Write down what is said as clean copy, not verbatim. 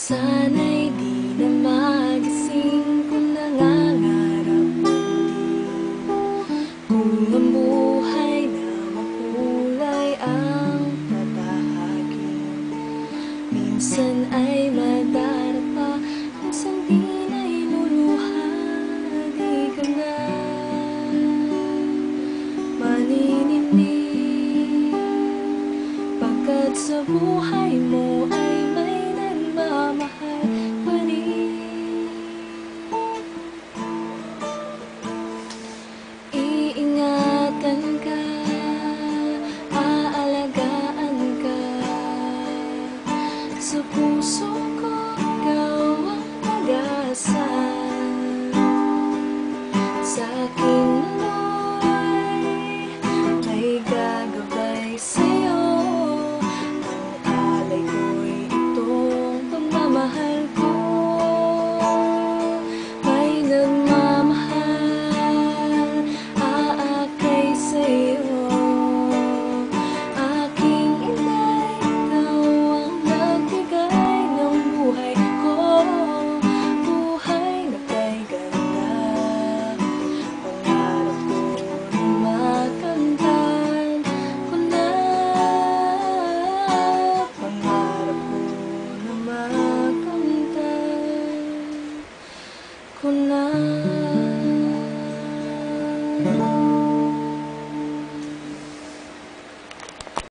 Sana'y di na magising kung nangangarap kung ang buhay na makulay ang babahagi. Minsan ay madarapa, minsan di na iluluha. Di ka na manininig, pagkat sa buhay mo ay may nagmamahal pa rin. Iingatan ka, aalagaan ka sa